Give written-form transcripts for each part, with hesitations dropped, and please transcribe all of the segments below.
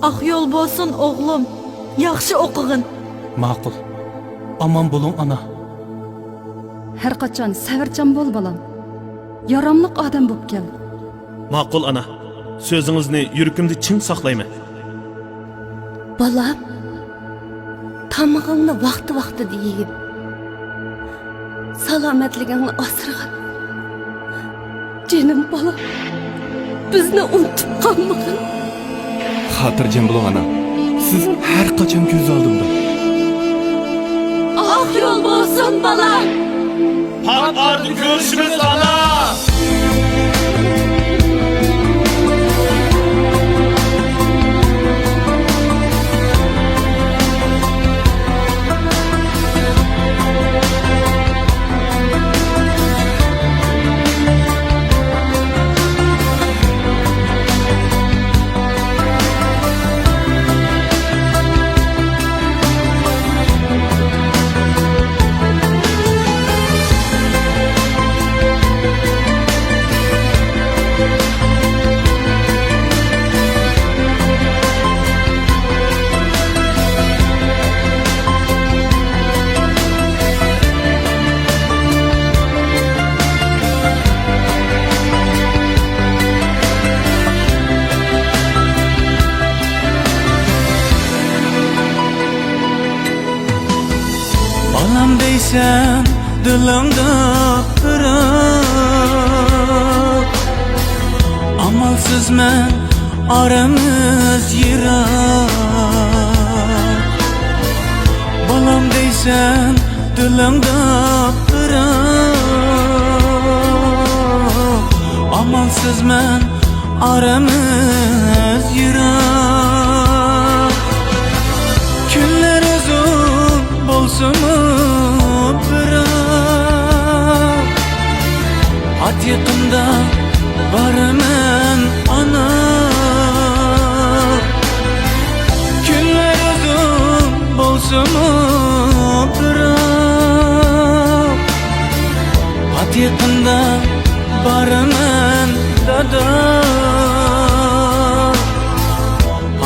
Ak yol bolsun oğlum. Yaxşı oqığın. Ma'qul. Aman bo'lin ana. Her qachon savrchan bo'l bolam. Yaramliq odam bo'lib kel. Ma'qul ana. So'zingizni yuragimda chin saqlayman. Balam, tamağını vaqti yeyip, salomatligingni asırgın. Canım balam, bizni unutup qalmagin. Xotirjam bo'ling ana. Siz har qachon ko'z oldimda. Ak yol bolsun balam. Haq ardı görüşürüz ana. Balam deysen dilimde kırık, amalsız men aramız yirak. Balam deysen dilimde kırık, amalsız men aramız yirak. Günler uzun bolsun bırak, at yakında varımın ana. Günler uzun bolsun bırak, at yakında varımın dada.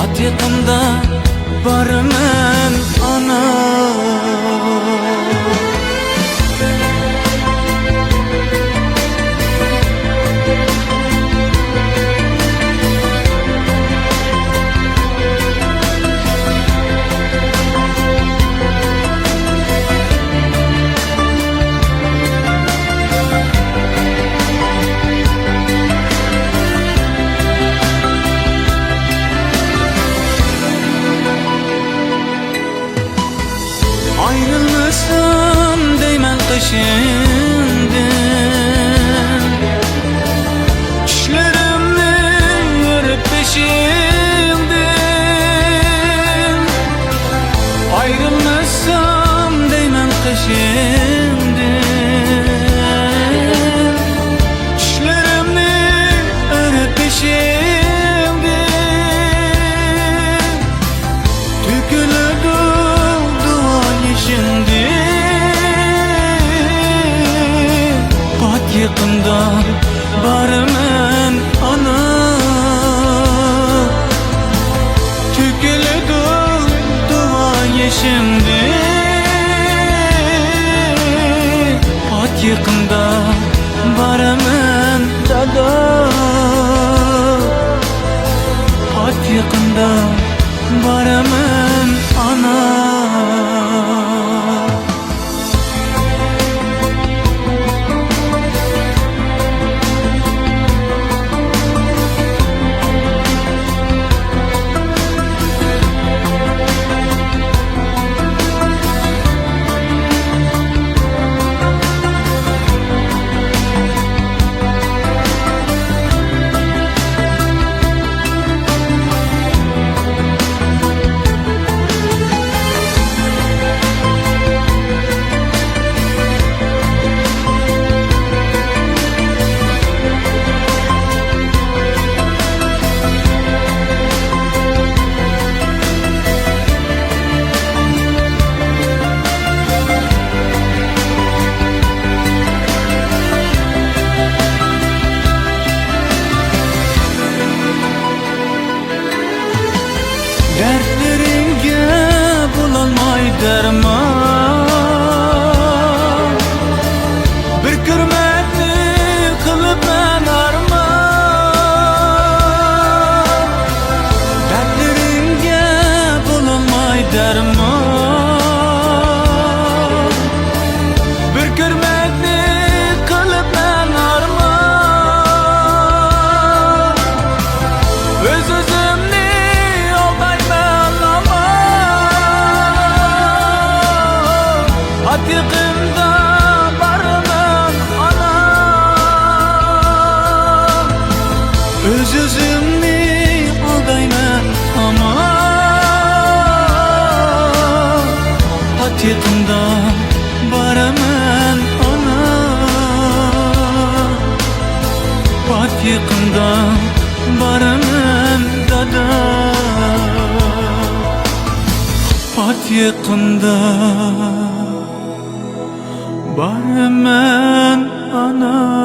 At yakında varımın ana. Ayrılmasam değmen peşinden, düşlerimle yürüp peşinden. Ayrılmasam değmen peşinden, düşlerimle yürüp peşinden. Tükülüdü şimdi pat yakında varımın ana. Tükülüdü duayı şimdi pat yakında varımın dada. Pat yakında varımın ana. Dertleringge bulalmay derman Bir kürmekni kılıp men arman Dertleringge bulalmay derman Bir kürmekni kılıp men arman Öz-özümni aldayman aman Hatiqimda barımın ana Öz-özümni aldayman aman Hatiqimda barımın ana Hatiqimda barımın dada Hatiqimda barımın ana